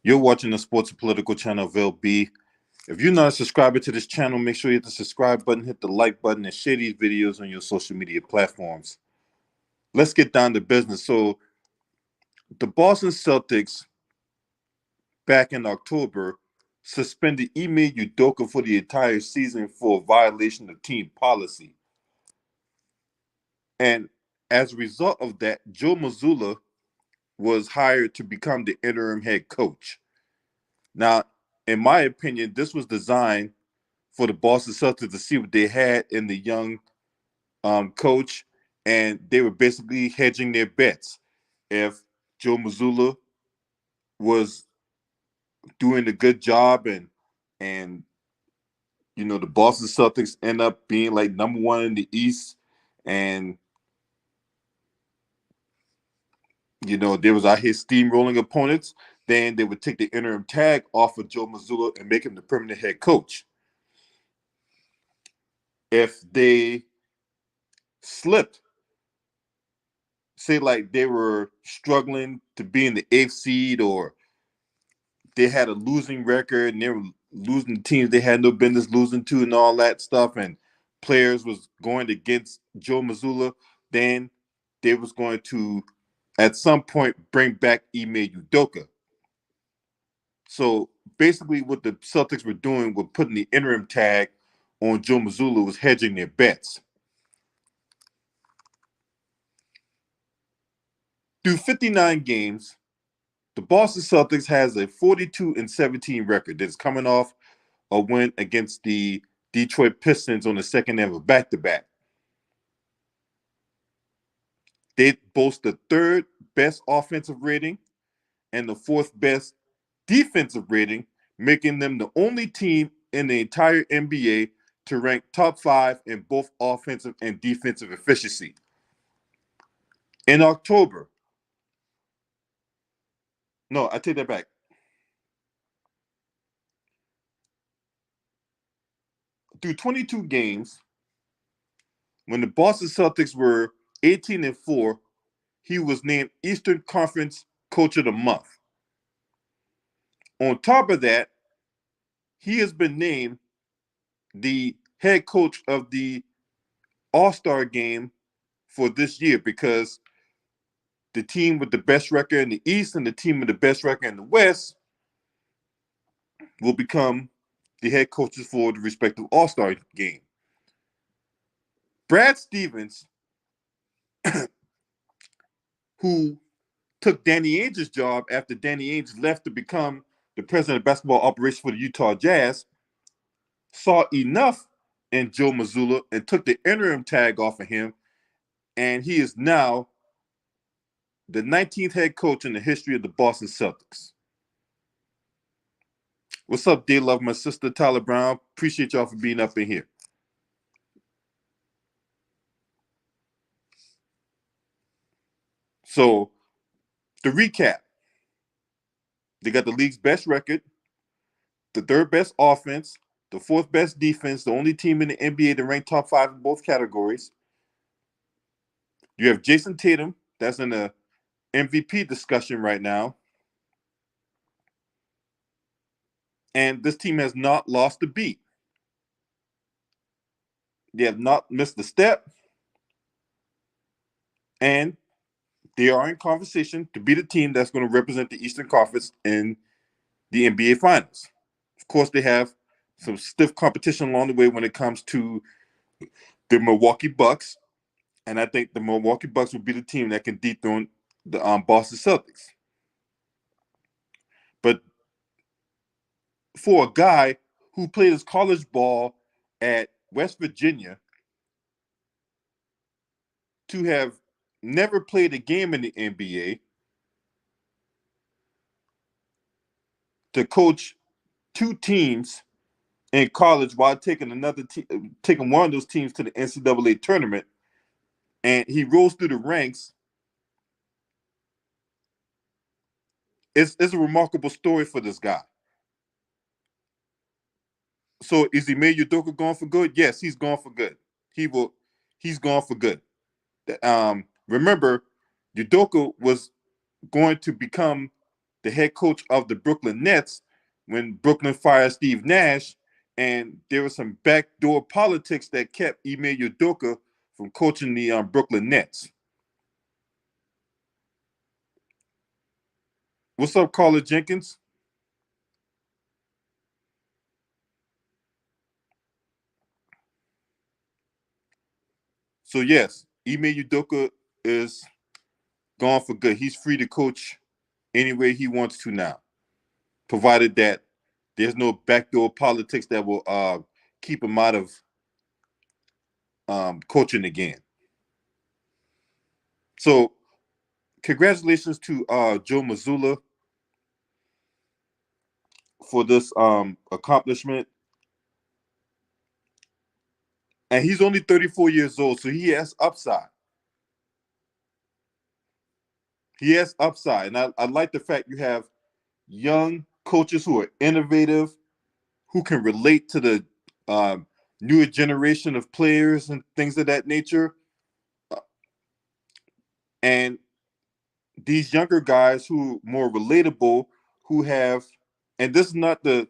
You're watching the Sports and Political channel of LB. If you're not a subscriber to this channel, make sure you hit the subscribe button, hit the like button, and share these videos on your social media platforms. Let's get down to business. So, the Boston Celtics, back in October, suspended Ime Udoka for the entire season for violation of team policy. And as a result of that, Joe Mazzulla was hired to become the interim head coach. Now, in my opinion, this was designed for the Boston Celtics to see what they had in the young coach, and they were basically hedging their bets. If Joe Mazzulla was doing a good job, and the Boston Celtics end up being like number one in the East, and they was out here steamrolling opponents, then they would take the interim tag off of Joe Mazzulla and make him the permanent head coach. If they slipped, say like they were struggling to be in the eighth seed, or they had a losing record and they were losing teams they had no business losing to and all that stuff, and players was going against Joe Mazzulla, then they was going to at some point bring back Ime Udoka. So basically what the Celtics were doing with putting the interim tag on Joe Mazzulla was hedging their bets. Through 59 games, the Boston Celtics has a 42-17 record that's coming off a win against the Detroit Pistons on the second of a back-to-back. They boast the third best offensive rating and the fourth best defensive rating, making them the only team in the entire NBA to rank top 5 in both offensive and defensive efficiency. In October, no, I take that back. Through 22 games, when the Boston Celtics were 18-4, he was named Eastern Conference Coach of the Month. On top of that, he has been named the head coach of the All-Star game for this year, because the team with the best record in the East and the team with the best record in the West will become the head coaches for the respective All-Star game. Brad Stevens, who took Danny Ainge's job after Danny Ainge left to become the president of basketball operations for the Utah Jazz, saw enough in Joe Mazzulla and took the interim tag off of him, and he is now the 19th head coach in the history of the Boston Celtics. What's up, dear love, my sister Tyler Brown? Appreciate y'all for being up in here. So, to recap, they got the league's best record, the third best offense, the fourth best defense, the only team in the NBA to rank top 5 in both categories. You have Jason Tatum, that's in the MVP discussion right now. And this team has not lost a beat. They have not missed a step. And they are in conversation to be the team that's going to represent the Eastern Conference in the NBA Finals. Of course, they have some stiff competition along the way when it comes to the Milwaukee Bucks. And I think the Milwaukee Bucks will be the team that can dethrone the Boston Celtics. But for a guy who played his college ball at West Virginia to have never played a game in the NBA, to coach two teams in college while taking taking one of those teams to the NCAA tournament, and he rose through the ranks. It's a remarkable story for this guy. So is Ime Udoka gone for good? Yes, he's gone for good. He's gone for good. Remember, Udoka was going to become the head coach of the Brooklyn Nets when Brooklyn fired Steve Nash, and there was some backdoor politics that kept Ime Udoka from coaching the Brooklyn Nets. What's up, Carla Jenkins? So yes, Ime Udoka is gone for good. He's free to coach any way he wants to now, provided that there's no backdoor politics that will keep him out of coaching again. So congratulations to Joe Mazzulla for this accomplishment. And he's only 34 years old, so he has upside. He has upside. And I like the fact you have young coaches who are innovative, who can relate to the newer generation of players and things of that nature. And these younger guys who are more relatable, who have, and this is not to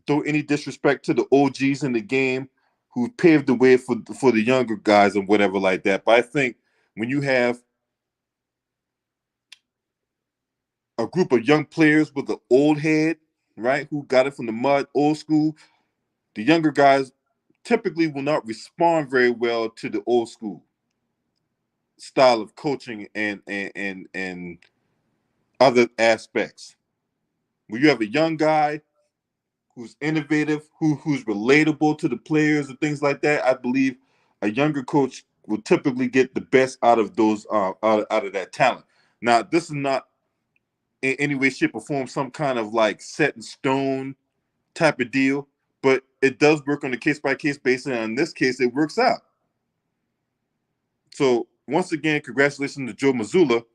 throw any disrespect to the OGs in the game who paved the way for the younger guys and whatever like that. But I think when you have a group of young players with an old head, right, who got it from the mud, old school, the younger guys typically will not respond very well to the old school style of coaching and other aspects. When you have a young guy who's innovative, who's relatable to the players and things like that, I believe a younger coach will typically get the best out of those out of that talent. Now, this is not in any way, shape, or form some kind of like set in stone type of deal, but it does work on a case by case basis. And in this case, it works out. So once again, congratulations to Joe Mazzulla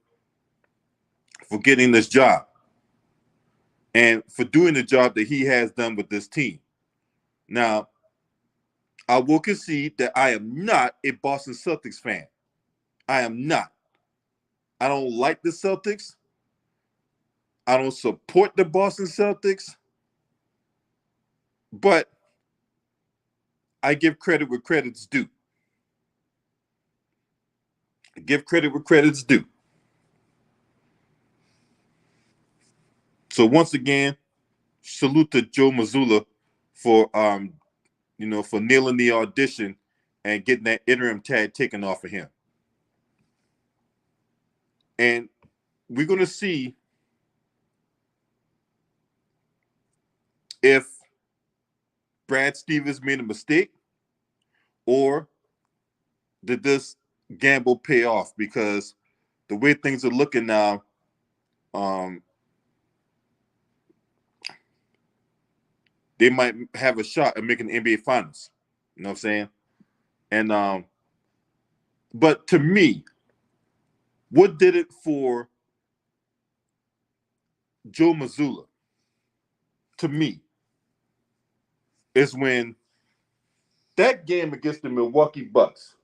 for getting this job and for doing the job that he has done with this team. Now, I will concede that I am not a Boston Celtics fan. I am not. I don't like the Celtics. I don't support the Boston Celtics. But I give credit where credit's due. I give credit where credit's due. So once again, salute to Joe Mazzulla for for nailing the audition and getting that interim tag taken off of him. And we're going to see if Brad Stevens made a mistake or did this gamble pay off, because the way things are looking now, they might have a shot at making the NBA Finals. You know what I'm saying? And but to me, what did it for Joe Mazzulla, to me, is when that game against the Milwaukee Bucks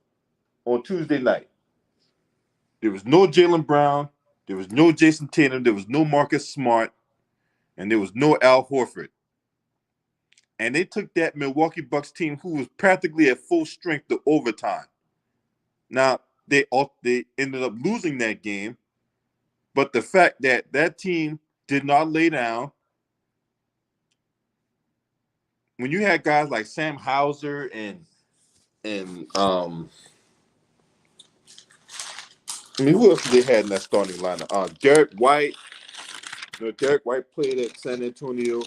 on Tuesday night, there was no Jaylen Brown, there was no Jason Tatum, there was no Marcus Smart, and there was no Al Horford. And they took that Milwaukee Bucks team, who was practically at full strength, to overtime. Now, they ended up losing that game, but the fact that that team did not lay down, when you had guys like Sam Hauser and who else did they had in that starting lineup? Derek White. Derek White played at San Antonio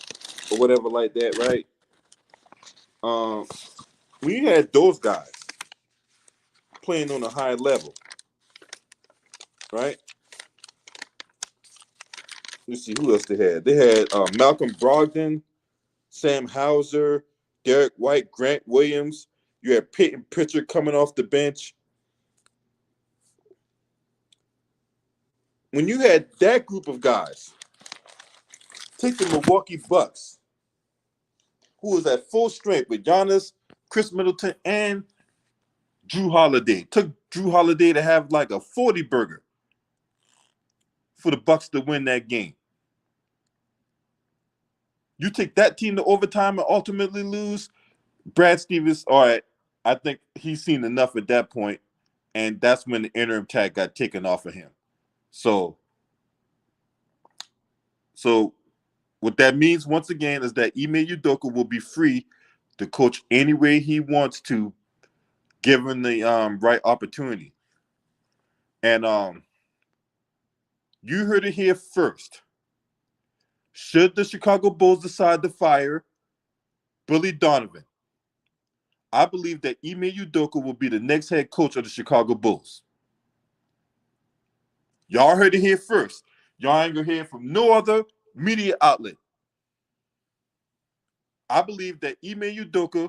or whatever like that, right? When you had those guys playing on a high level, right? Let's see who else they had. They had Malcolm Brogdon, Sam Hauser, Derek White, Grant Williams. You had Peyton Pritchard coming off the bench. When you had that group of guys, take the Milwaukee Bucks, who was at full strength with Giannis, Chris Middleton, and Drew Holiday. Took Drew Holiday to have like a 40 burger for the Bucks to win that game. You take that team to overtime and ultimately lose. Brad Stevens, all right, I think he's seen enough at that point, and that's when the interim tag got taken off of him. So what that means, once again, is that Ime Udoka will be free to coach any way he wants to, given the right opportunity. And you heard it here first. Should the Chicago Bulls decide to fire Billy Donovan, I believe that Ime Udoka will be the next head coach of the Chicago Bulls. Y'all heard it here first. Y'all ain't gonna hear from no other media outlet. I believe that Ime Udoka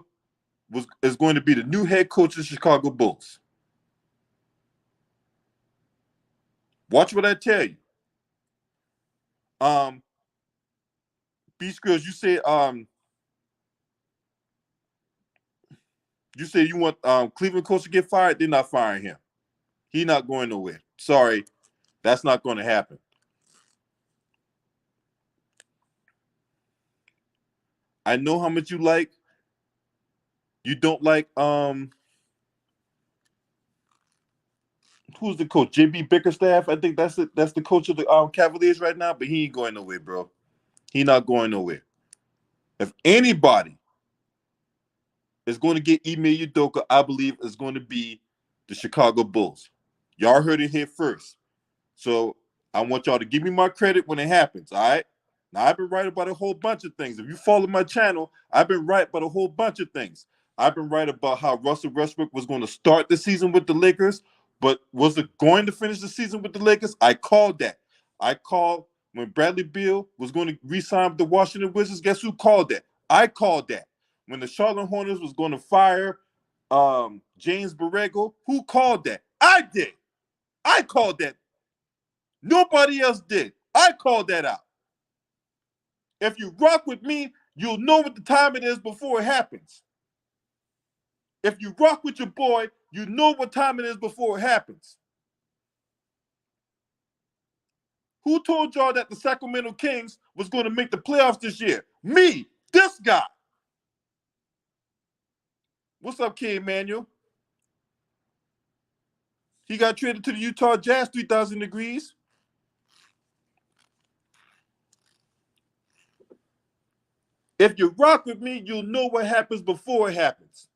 is going to be the new head coach of the Chicago Bulls. Watch what I tell you. Beast Girls, you said you want Cleveland coach to get fired. They're not firing him. He's not going nowhere. Sorry, that's not going to happen. I know how much you don't like who's the coach? JB Bickerstaff. I think that's it. That's the coach of the Cavaliers right now, but he ain't going nowhere, bro. He not going nowhere. If anybody is going to get Ime Udoka, I believe is going to be the Chicago Bulls. Y'all heard it here first. So I want y'all to give me my credit when it happens, all right? Now, I've been right about a whole bunch of things. If you follow my channel, I've been right about a whole bunch of things. I've been right about how Russell Westbrook was going to start the season with the Lakers, but was it going to finish the season with the Lakers? I called that. I called when Bradley Beal was going to re-sign with the Washington Wizards. Guess who called that? I called that. When the Charlotte Hornets was going to fire James Borrego, who called that? I did. I called that. Nobody else did. I called that out. If you rock with me, you'll know what the time it is before it happens. If you rock with your boy, you know what time it is before it happens. Who told y'all that the Sacramento Kings was going to make the playoffs this year? Me, this guy. What's up, K. Emmanuel? He got traded to the Utah Jazz 3,000 degrees. If you rock with me, you'll know what happens before it happens.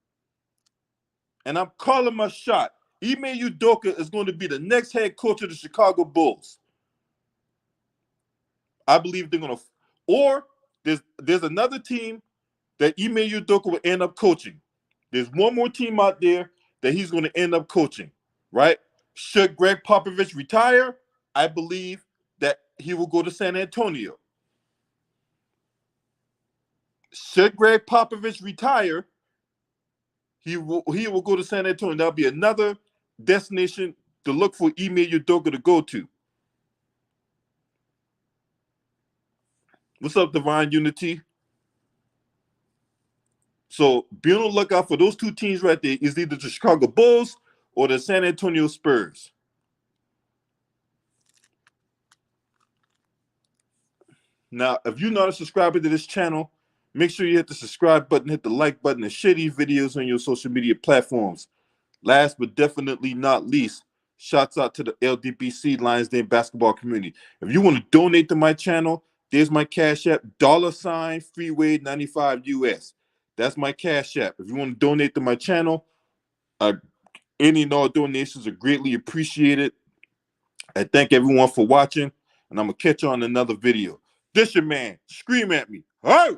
And I'm calling my shot. Ime Udoka is going to be the next head coach of the Chicago Bulls. I believe they're going to, or there's another team that Ime Udoka will end up coaching. There's one more team out there that he's going to end up coaching, right? Should Greg Popovich retire, I believe that he will go to San Antonio. Should Greg Popovich retire, he will go to San Antonio. That'll be another destination to look for Ime Udoka to go to. What's up, Divine Unity? So be on the lookout for those two teams right there. Is either the Chicago Bulls or the San Antonio Spurs. Now, if you're not a subscriber to this channel, make sure you hit the subscribe button, hit the like button, and share these videos on your social media platforms. Last but definitely not least, shouts out to the LDBC Lions Den basketball community. If you want to donate to my channel, there's my Cash App, $Freeway 95 US. That's my Cash App. If you want to donate to my channel, any and all donations are greatly appreciated. I thank everyone for watching, and I'm going to catch you on another video. This your man. Scream at me. Hey!